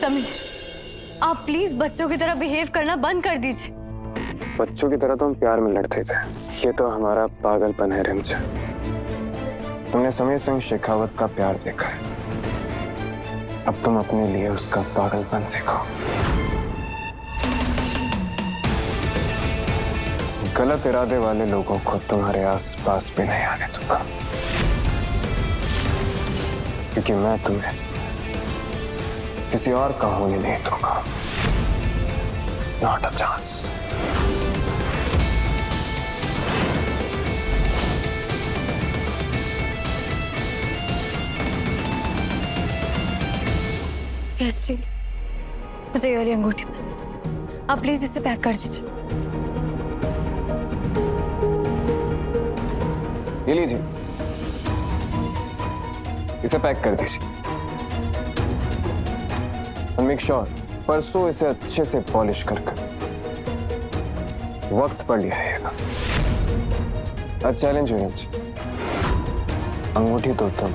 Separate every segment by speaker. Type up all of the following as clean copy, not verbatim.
Speaker 1: समीर, आप प्लीज बच्चों की तरह बिहेव करना बंद कर दीजिए।
Speaker 2: बच्चों की तरह तो हम प्यार में लड़ते थे, ये तो हमारा पागलपन है रिमझ। तुमने समीर सिंह शेखावत का प्यार देखा है, अब तुम अपने लिए उसका पागलपन देखो। गलत इरादे वाले लोगों को तुम्हारे आसपास भी नहीं आने दूंगा, क्योंकि मैं तुम्हें किसी और का होने नहीं दूंगा। Not a chance.
Speaker 1: यस जी, मुझे ये वाली अंगूठी पसंद है, आप प्लीज इसे पैक कर दीजिए।
Speaker 2: ये लीजिए, इसे पैक कर दीजिए। मेक श्योर परसों इसे अच्छे से पॉलिश करके वक्त पर ले आइएगा। चैलेंज अंगूठी तो तुम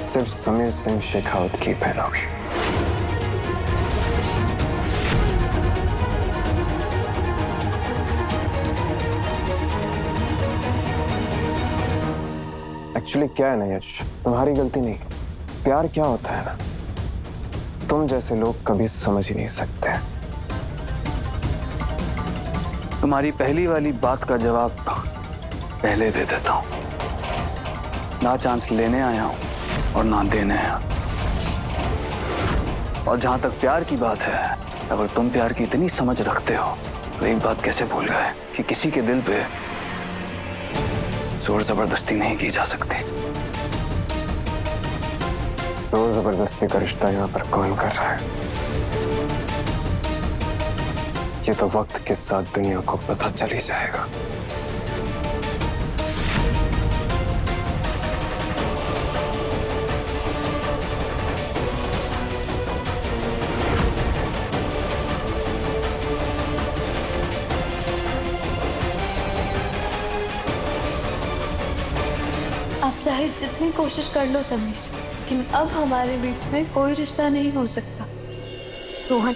Speaker 2: सिर्फ समीर सिंह शेखावत की पहनोगी। एक्चुअली क्या है ना यश, तुम्हारी गलती नहीं। प्यार क्या होता है ना, तुम जैसे लोग कभी समझ ही नहीं सकते।
Speaker 3: तुम्हारी पहली वाली बात का जवाब पहले दे देता हूं। ना चांस लेने आया हूं और ना देने आया। और जहां तक प्यार की बात है, अगर तुम प्यार की इतनी समझ रखते हो तो एक बात कैसे भूल गए कि किसी के दिल पे जोर जबरदस्ती नहीं की जा सकती।
Speaker 2: जोर जबरदस्ती का रिश्ता यहाँ पर कौन कर रहा है? ये तो वक्त के साथ दुनिया को पता चल ही जाएगा।
Speaker 4: आप चाहे जितनी कोशिश कर लो समीर, लेकिन अब हमारे बीच में कोई रिश्ता नहीं हो सकता।
Speaker 5: रोहन,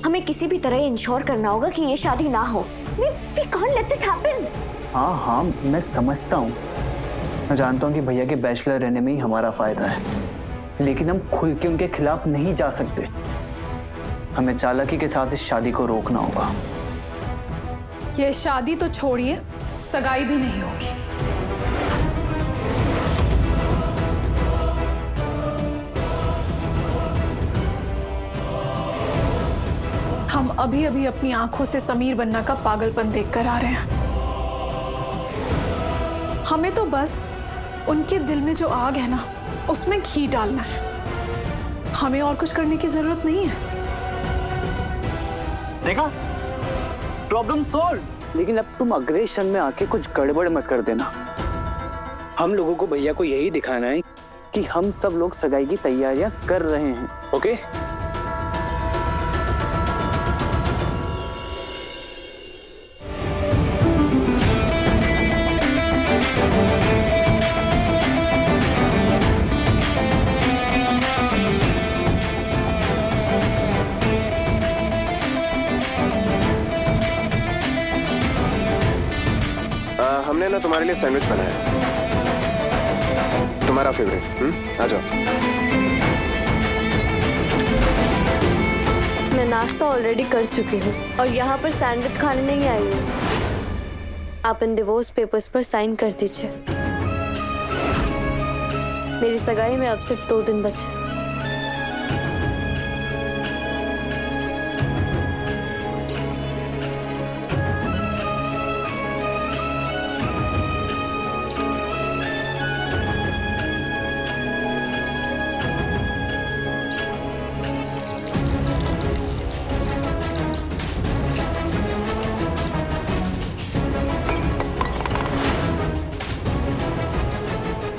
Speaker 5: हमें किसी भी तरह इंश्योर करना होगा कि ये शादी ना हो। We can't let this happen.
Speaker 3: हाँ हाँ, मैं समझता हूँ। मैं जानता हूँ कि भैया के बैचलर रहने में ही हमारा फायदा है, लेकिन हम खुल के उनके खिलाफ नहीं जा सकते। हमें चालाकी के साथ इस शादी को रोकना होगा।
Speaker 6: ये शादी तो छोड़िए, सगाई भी नहीं होगी। हम अभी अभी अपनी आंखों से समीर बन्ना का पागलपन देखकर आ रहे हैं। हमें तो बस उनके दिल में जो आग है ना, उसमें घी डालना है। हमें और कुछ करने की जरूरत नहीं है।
Speaker 3: देखा, प्रॉब्लम सॉल्व। लेकिन अब तुम अग्रेशन में आके कुछ गड़बड़ मत कर देना। हम लोगों को भैया को यही दिखाना है कि हम सब लोग सगाई की तैयारियां कर रहे हैं। ओके?
Speaker 2: हमने ना तुम्हारे लिए सैंडविच बनाया है, तुम्हारा फेवरेट। आ जाओ।
Speaker 4: मैं नाश्ता ऑलरेडी कर चुकी हूँ और यहाँ पर सैंडविच खाने नहीं आई हूँ। आप इन डिवोर्स पेपर्स पर साइन कर दीजिए। मेरी सगाई में अब सिर्फ 2 दिन बचे।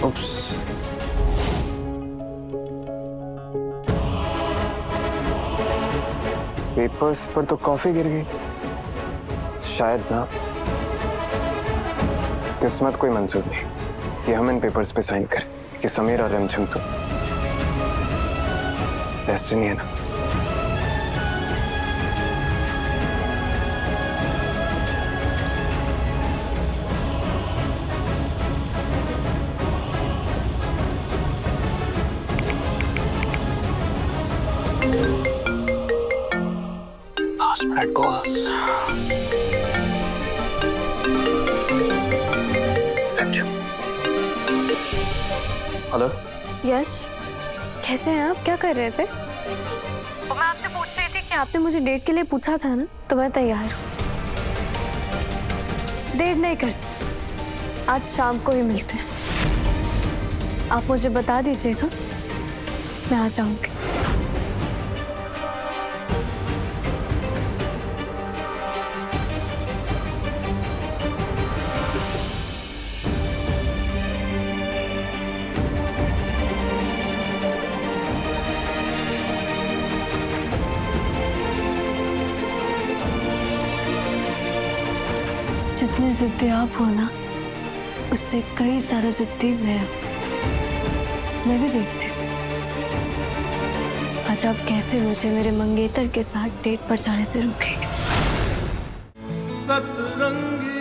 Speaker 2: Oops. पेपर्स पर तो कॉफी गिर गई। शायद ना किस्मत कोई मंजूर नहीं कि हम इन पेपर्स पे साइन करें कि समीर और रिमझिम तो डेस्टिनी है ना।
Speaker 3: हेलो।
Speaker 1: यश, कैसे हैं आप? क्या कर रहे थे? वो मैं आपसे पूछ रही थी कि आपने मुझे डेट के लिए पूछा था ना, तो मैं तैयार हूँ। देर नहीं करते, आज शाम को ही मिलते हैं। आप मुझे बता दीजिएगा, मैं आ जाऊंगी। जितने जिद्दी आप हो ना, उससे कई सारा जिद्दी मैं भी देखती हूँ। आज आप कैसे मुझे मेरे मंगेतर के साथ डेट पर जाने से रोकेंगे?
Speaker 7: सतरंगी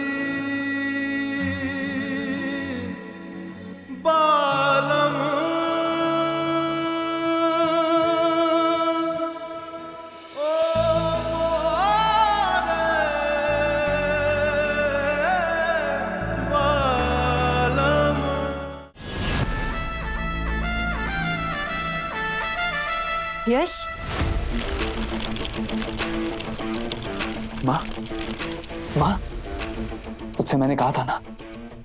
Speaker 7: बालम ओ बालम।
Speaker 5: यश,
Speaker 3: माँ, माँ, तुझसे मैंने कहा था ना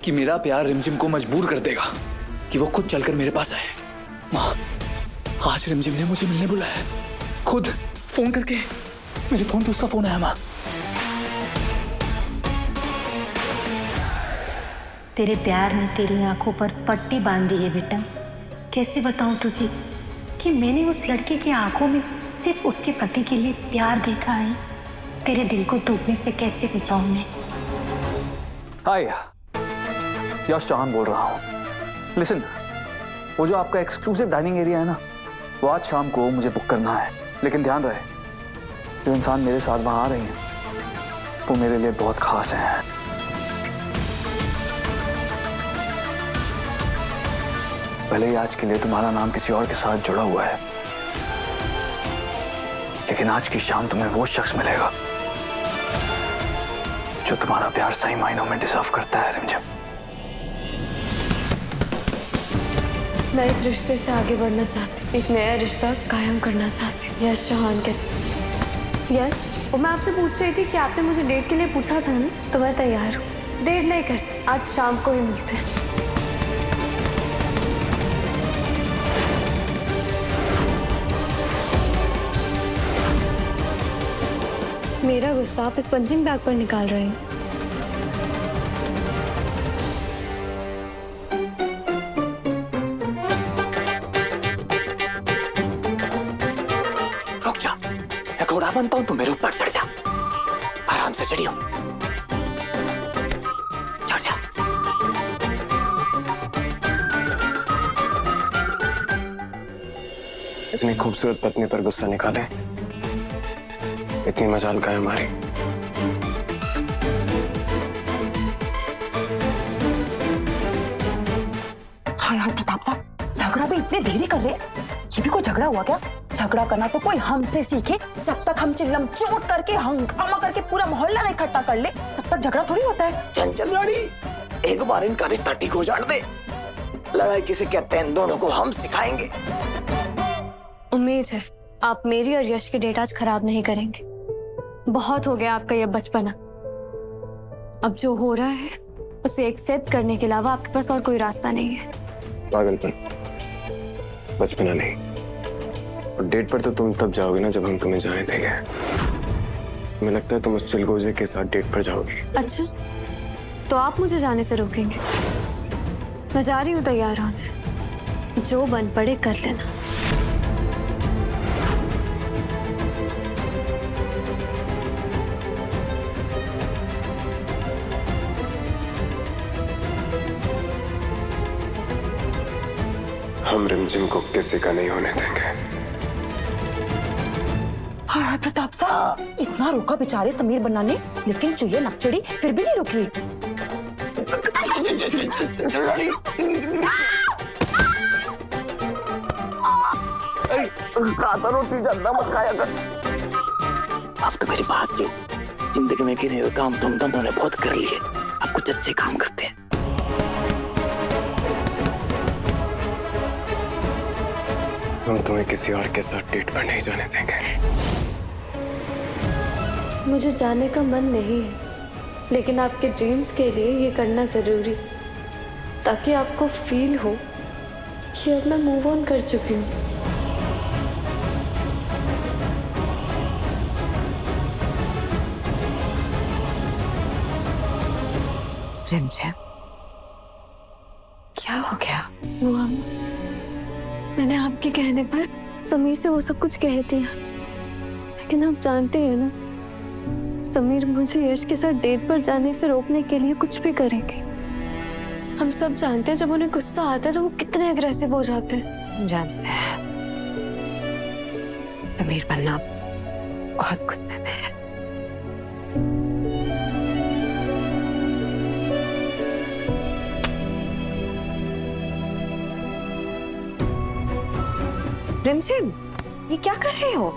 Speaker 3: कि मेरा प्यार रिमझिम को मजबूर कर देगा कि वो खुद चलकर मेरे पास आए। माँ, आज रिमझिम ने मुझे मिलने बुलाया है, खुद फोन करके। मेरे फोन पे उसका फोन आया। माँ,
Speaker 8: तेरे प्यार ने तेरी आंखों पर पट्टी बांध दी है बेटा। कैसे बताऊं तुझे कि मैंने उस लड़के की आंखों में सिर्फ उसके पति के लिए प्यार देखा है। तेरे दिल को टूटने से कैसे बचाऊं मैं?
Speaker 3: हाय, यश चौहान बोल रहा हूँ। लिसन, वो जो आपका एक्सक्लूसिव डाइनिंग एरिया है ना, वो आज शाम को मुझे बुक करना है। लेकिन ध्यान रहे, जो इंसान मेरे साथ वहां आ रही है वो मेरे लिए बहुत खास है। भले ही आज के लिए तुम्हारा नाम किसी और के साथ जुड़ा हुआ है, लेकिन आज की शाम तुम्हें वो शख्स मिलेगा जो तुम्हारा प्यार सही मायनों में डिजर्व करता है। रिमझिम,
Speaker 1: मैं इस रिश्ते से आगे बढ़ना चाहती हूँ, एक नया रिश्ता कायम करना चाहती हूँ यश चौहान के साथ। यश, वो मैं आपसे पूछ रही थी कि आपने मुझे डेट के लिए पूछा था ना, तो मैं तैयार हूँ। देर नहीं करते, आज शाम को ही मिलते हैं। मेरा गुस्सा आप इस पंचिंग बैग पर निकाल रहे हैं।
Speaker 3: रुक जा, मैं घोड़ा बनता हूं, तुम मेरे ऊपर चढ़ जा। आराम से चढ़ियो, चढ़ जा।
Speaker 2: इतनी खूबसूरत पत्नी पर गुस्सा निकाले, इतनी मजाल का है हमारी।
Speaker 9: हाँ यार प्रताप साहब, झगड़ा भी इतने धीरे कर रहे हैं। ये भी कोई झगड़ा हुआ क्या? झगड़ा करना तो कोई हमसे सीखे। जब तक हम चिल्लम चोट करके हंगामा करके पूरा मोहल्ला नहीं इकट्ठा कर ले, तब तक झगड़ा थोड़ी होता है।
Speaker 10: चंचल रानी, एक बार इनका रिश्ता ठीक हो जाने दे। लड़ाई किसे कहते हैं, इन दोनों को हम सिखाएंगे।
Speaker 1: उम्मीद है आप मेरी और यश की डेट आज खराब नहीं करेंगे। बहुत हो गया आपका यह बचपना। अब जो हो रहा है उसे एक्सेप्ट करने के अलावा आपके पास और कोई रास्ता नहीं है।
Speaker 2: पागलपन, बचपना नहीं। और डेट पर तो तुम तब जाओगे ना जब हम तुम्हें जाने देंगे। मुझे लगता है तुम उस चिलगोजे के साथ डेट पर जाओगी।
Speaker 1: अच्छा, तो आप मुझे जाने से रोकेंगे? मैं जा रही हूँ तैयार होने, जो बन पड़े कर लेना।
Speaker 2: हम रिमझिम को किसी का नहीं होने देंगे।
Speaker 9: हाय प्रताप साहब, इतना रोका बेचारे समीर बन्ना ने, लेकिन चुहिया नकचड़ी फिर भी नहीं रुकी।
Speaker 10: खाता रोटी ज्यादा मत खाया कर। अब तो मेरी बात सुन, जिंदगी में गिने हुए काम तुम दोनों ने बहुत कर लिए, अब कुछ अच्छे काम करते हैं।
Speaker 2: हम तुम्हें किसी और के साथ डेट पर नहीं जाने देंगे।
Speaker 4: मुझे जाने का मन नहीं है, लेकिन आपके ड्रीम्स के लिए ये करना जरूरी, ताकि आपको फील हो कि अब मैं मूव ऑन कर चुकी हूँ।
Speaker 9: रिमझिम, क्या हो गया?
Speaker 4: वो मैंने आपके कहने पर समीर से वो सब कुछ कह दिया, लेकिन आप जानते हैं ना, समीर मुझे यश के साथ डेट पर जाने से रोकने के लिए कुछ भी करेंगे। हम सब जानते हैं जब उन्हें गुस्सा आता है तो वो कितने अग्रेसिव हो जाते हैं।
Speaker 9: जानते हैं, समीर बन्ना बहुत गुस्से में है। रिमझिम, ये क्या कर रहे हो?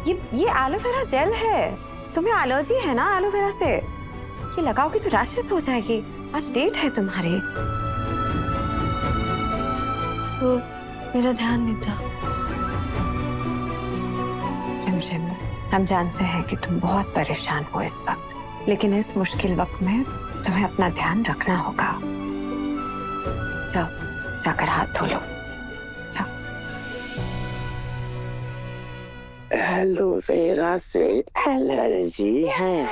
Speaker 9: ये एलोवेरा जेल है, तुम्हें एलर्जी है ना एलोवेरा से? ये लगाओगे तो रैशेस हो जाएगी। आज डेट है तुम्हारी।
Speaker 4: वो मेरा ध्यान नहीं था।
Speaker 9: रिमझिम, हम जानते हैं कि तुम बहुत परेशान हो इस वक्त, लेकिन इस मुश्किल वक्त में तुम्हें अपना ध्यान रखना होगा। जाओ, जाकर हाथ धो लो।
Speaker 10: एलोवेरा से एलर्जी है।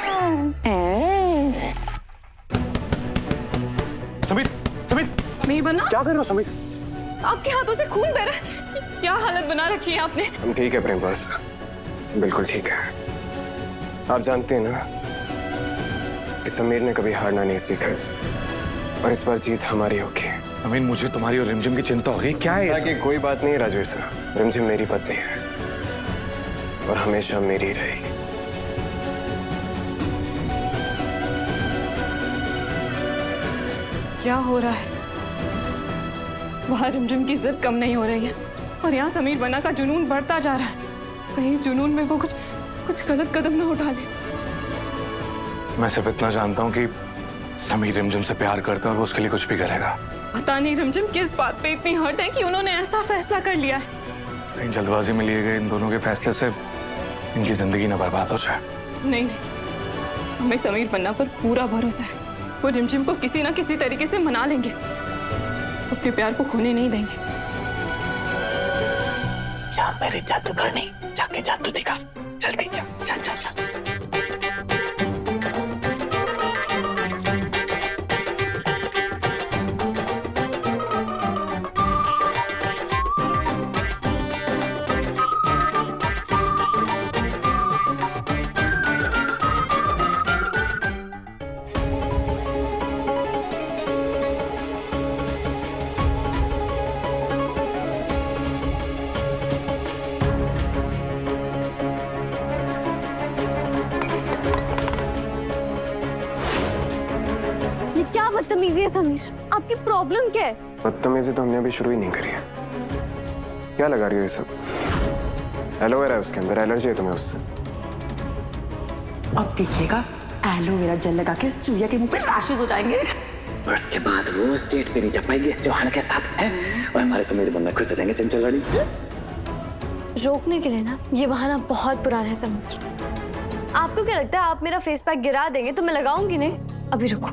Speaker 2: समीर, समीर,
Speaker 6: नहीं बना?
Speaker 2: क्या कर रहे हो समीर?
Speaker 6: आपके हाथों से खून बह रहा है। क्या हालत बना रखी है आपने?
Speaker 2: हम ठीक है प्रेम बस, बिल्कुल ठीक है। आप जानते हैं ना कि समीर ने कभी हारना नहीं सीखा, और इस बार जीत हमारी होगी।
Speaker 11: समीर, मुझे तुम्हारी और रिमझिम की चिंता हो गई। क्या है ये सब?
Speaker 2: कोई बात नहीं है राजवीर साहब, रिमझिम मेरी पत्नी है और हमेशा मेरी रहेगी।
Speaker 6: क्या हो रहा है? वहाँ रिमझिम की जिद कम नहीं हो रही है, और यहाँ समीर बन्ना का जुनून बढ़ता जा रहा है। कहीं इस जुनून में वो कुछ गलत कदम ना उठा ले।
Speaker 11: मैं सिर्फ इतना जानता हूँ कि समीर रिमझिम से प्यार करता है और वो उसके लिए कुछ भी करेगा।
Speaker 6: पता नहीं रिमझिम किस बात पे इतनी हर्ट है कि उन्होंने ऐसा फैसला कर लिया है।
Speaker 11: कहीं जल्दबाजी में लिए गए इन दोनों के फैसले से इनकी जिंदगी ना बर्बाद हो जाए।
Speaker 6: नहीं, हमें समीर बन्ना पर पूरा भरोसा है। वो रिमझिम को किसी ना किसी तरीके से मना लेंगे, अपने प्यार को खोने नहीं देंगे।
Speaker 10: जा मेरे जादू करने, जाके जादू दिखा, जल्दी जा, जा, जा, जा।
Speaker 4: क्या बदतमीजी है समीर? आपकी प्रॉब्लम क्या है?
Speaker 2: बदतमीजी तो हमने अभी शुरू ही नहीं करी है। क्या लगा रही हो ये सब? एलोवेरा है उसके अंदर, एलर्जी है तुम्हें उससे।
Speaker 9: अब देखिएगा, एलोवेरा जेल लगा के उस चूहिया के मुंह पे रैशेस हो जाएंगे।
Speaker 10: और उसके बाद वो उस डेट पे नहीं जा पाएगी इस चौहान के साथ है, और हमारे समीर बन्ना खुश हो जाएंगे। चंचल रानी,
Speaker 4: रोकने के लिए ना ये बहाना बहुत पुराना है समीर। आपको क्या लगता है आप मेरा फेस पैक गिरा देंगे तो मैं लगाऊंगी नहीं? अभी रुको।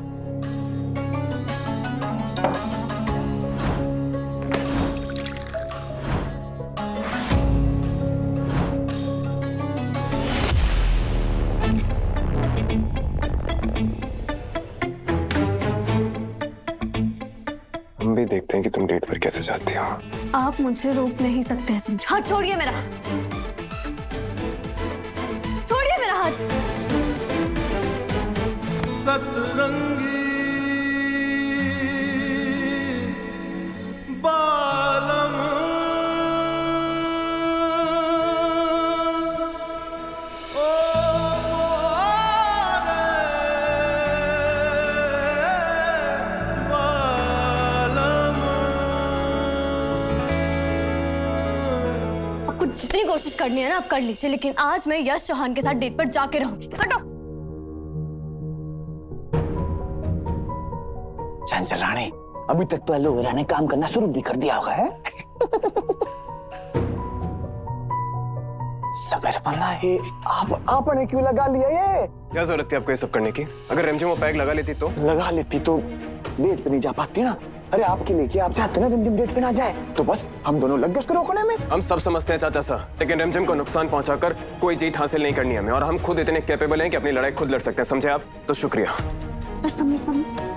Speaker 2: हम भी देखते हैं कि तुम डेट पर कैसे जाती हो।
Speaker 4: आप मुझे रोक नहीं सकते हैं समीर। हाथ छोड़िए मेरा, छोड़िए मेरा हाथ।
Speaker 7: सतरंगी बालम
Speaker 4: आपको जितनी कोशिश करनी है ना आप कर लीजिए, लेकिन आज मैं यश चौहान के साथ डेट पर जाके रहूंगी। हटो।
Speaker 10: चंचल रानी, अभी तक तो एलोवेरा ने काम करना शुरू भी कर दिया होगा है? सबर बना है। आपने क्यों लगा लिया ये?
Speaker 2: क्या जरूरत थी आपको ये सब करने की? अगर रिमझिम वो पैक लगा लेती तो
Speaker 10: डेट पे नहीं जा पाती ना। अरे आपके लिए क्या आप चाहते ना रिमझिम डेट पे ना जाए, तो बस हम दोनों लग गए उसको रोकने में।
Speaker 2: हम सब समझते हैं चाचा साहब, लेकिन रिमझिम को नुकसान पहुंचाकर कोई जीत हासिल नहीं करनी हमें, और हम खुद इतने कैपेबल हैं कि अपनी लड़ाई खुद लड़ सकते हैं, समझे आप? तो शुक्रिया।
Speaker 8: पर समीर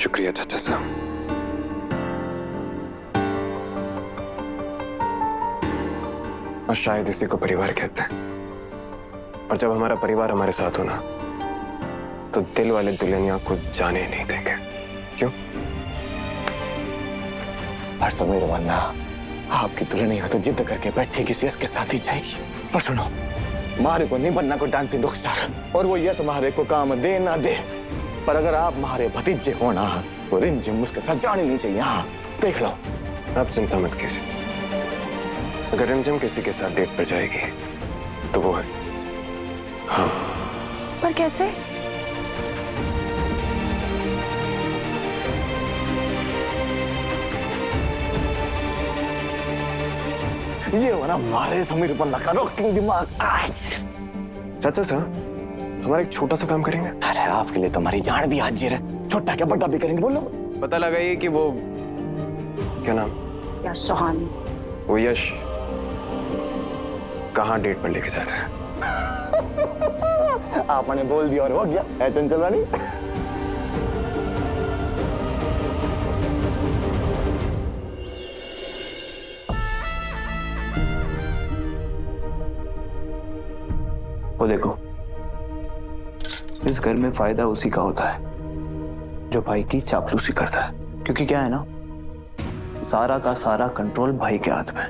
Speaker 2: शुक्रिया चाचा साहब। और शायद इसी को परिवार कहते हैं, और जब हमारा परिवार हमारे साथ हो ना, तो दिल वाले दुल्हनिया को जाने ही नहीं देंगे। क्यों?
Speaker 10: हर समय वरना आपकी दुल्हनिया तो जिद करके बैठे किसी के साथ ही जाएगी। पर सुनो, मारे को नहीं बनना को डांसिंग रुखसार, और वो यस मारे को काम दे ना दे, पर अगर आप हमारे भतीजे हो ना तो रिमझिम उसके साथ जानी नहीं चाहिए। हाँ देख लो।
Speaker 2: आप चिंता मत कीजिए, अगर रिमझिम किसी के साथ डेट पर जाएगी तो वो है हाँ।
Speaker 4: पर कैसे?
Speaker 10: ये हो ना मारे समीर पर लगा रॉकिंग दिमाग।
Speaker 2: चाचा साहब, हमारा एक छोटा सा काम करेंगे?
Speaker 10: अरे आपके लिए तुम्हारी जान भी हाजिर है, छोटा क्या बड़ा भी करेंगे। बोलो।
Speaker 2: पता लगाइए कि वो क्या नाम?
Speaker 8: यश चौहान।
Speaker 2: वो यश कहाँ डेट पर लेके जा रहा है?
Speaker 10: आपने बोल दिया और हो गया है चंचल रानी।
Speaker 3: वो देखो, इस घर में फायदा उसी का होता है जो भाई की चापलूसी करता है, क्योंकि क्या है ना, सारा का सारा कंट्रोल भाई के हाथ में,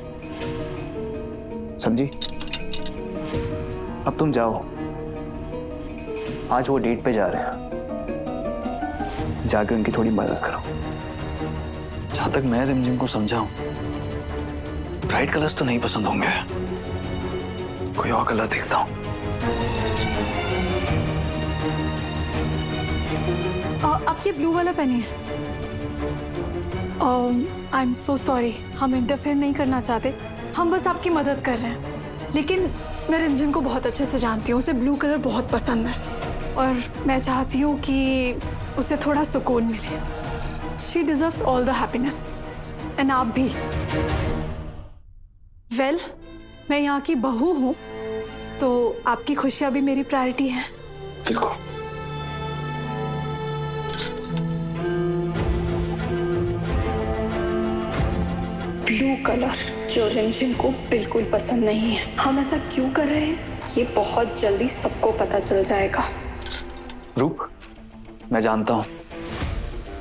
Speaker 3: समझी? अब तुम जाओ, आज वो डेट पे जा रहे हैं, जाके उनकी थोड़ी मदद करो। जहां तक मैं रिमझिम को समझाऊं, ब्राइट कलर्स तो नहीं पसंद होंगे, कोई और कलर देखता हूं।
Speaker 6: आप ये ब्लू वाला पहनिए। आई एम सो सॉरी, हम इंटरफेयर नहीं करना चाहते, हम बस आपकी मदद कर रहे हैं। लेकिन मैं रिमझिम को बहुत अच्छे से जानती हूँ, उसे ब्लू कलर बहुत पसंद है, और मैं चाहती हूँ कि उसे थोड़ा सुकून मिले। She deserves all the happiness, and आप भी। वेल, मैं यहाँ की बहू हूँ, तो आपकी खुशियाँ भी मेरी प्रायोरिटी है।
Speaker 2: बिल्कुल।
Speaker 6: ब्लू कलर जो रिमझिम को बिल्कुल पसंद नहीं है। हम ऐसा क्यों कर रहे हैं, ये बहुत जल्दी सबको पता चल जाएगा।
Speaker 3: रूप, मैं जानता हूं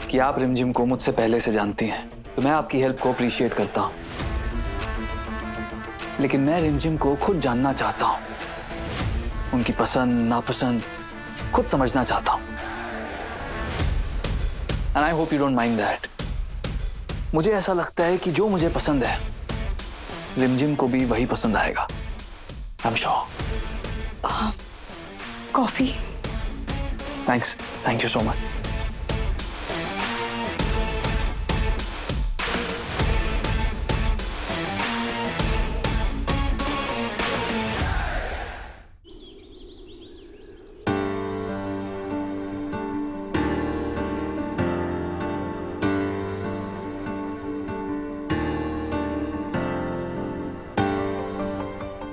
Speaker 3: कि आप रिमझिम को मुझसे पहले से जानती हैं, तो मैं आपकी हेल्प को अप्रिशिएट करता हूं, लेकिन मैं रिमझिम को खुद जानना चाहता हूं, उनकी पसंद नापसंद खुद समझना चाहता हूं। And I hope you don't mind that. मुझे ऐसा लगता है कि जो मुझे पसंद है, रिमझिम को भी वही पसंद आएगा। I am sure.
Speaker 6: Coffee.
Speaker 3: Thanks, thank you so much.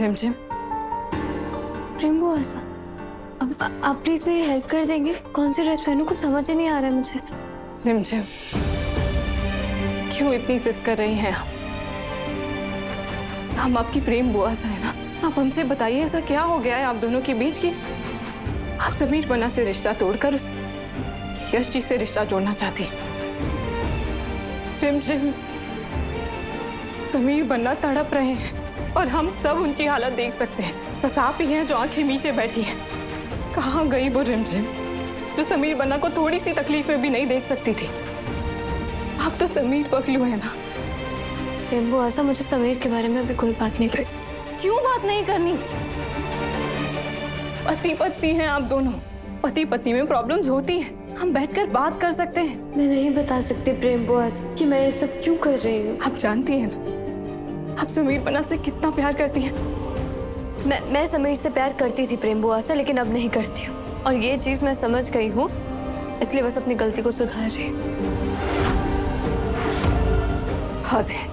Speaker 6: रिमझिम,
Speaker 4: प्रेम वो ऐसा, अब आप प्लीज मेरी हेल्प कर देंगे? कौन सी ड्रेस पहनूं, कुछ समझ ही नहीं आ रहा है मुझे।
Speaker 6: रिमझिम, क्यों इतनी जिद कर रही हैं? हम आपकी प्रेम बुआ सा है ना, आप हमसे बताइए ऐसा क्या हो गया है आप दोनों के बीच की आप समीर बना से रिश्ता तोड़कर उस यश जी से रिश्ता जोड़ना चाहती। रिमझिम समीर बन्ना तड़प रहे हैं और हम सब उनकी हालत देख सकते हैं। बस आप ही हैं जो आंखें नीचे बैठी हैं। कहाँ गई वो रिमझिम जो समीर बन्ना को थोड़ी सी तकलीफें भी नहीं देख सकती थी? आप तो समीर पगलू है ना।
Speaker 1: रेम्बो ऐसा मुझे समीर के बारे में अभी कोई बात नहीं करनी।
Speaker 6: क्यों बात नहीं करनी? पति पत्नी हैं आप दोनों। पति पत्नी में प्रॉब्लम्स होती हैं, हम बैठकर बात कर सकते हैं।
Speaker 1: मैं नहीं बता सकती प्रेम बोस कि मैं ये सब क्यों कर रही हूँ।
Speaker 6: आप जानती हैं ना आप समीर बन्ना से कितना प्यार करती हैं।
Speaker 1: मैं समीर से प्यार करती थी प्रेम बुआ से, लेकिन अब नहीं करती हूँ और ये चीज मैं समझ गई हूँ, इसलिए बस अपनी गलती को सुधार रही हूँ।
Speaker 6: हद है,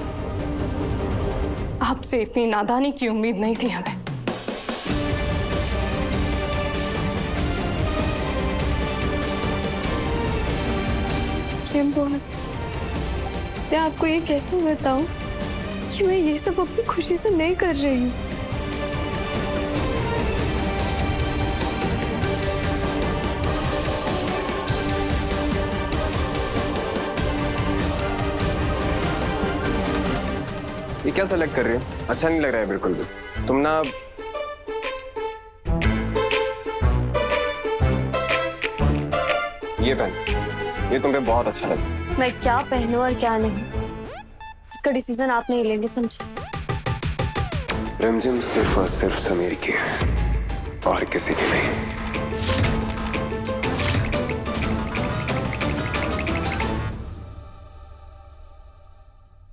Speaker 6: आपसे इतनी नादानी की उम्मीद नहीं थी हमें।
Speaker 1: प्रेम बॉस, मैं आपको ये कैसे बताऊं कि मैं ये सब अपनी खुशी से नहीं कर रही हूँ।
Speaker 2: ये क्या सेलेक्ट कर रही हो? अच्छा नहीं लग रहा है बिल्कुल भी। तुम ना ये पहन, ये तुम पे बहुत अच्छा लगा।
Speaker 1: मैं क्या पहनूं और क्या नहीं, इसका डिसीजन आप नहीं लेंगे, समझे?
Speaker 2: रिमझिम सिर्फ और सिर्फ समीर की है और किसी की नहीं।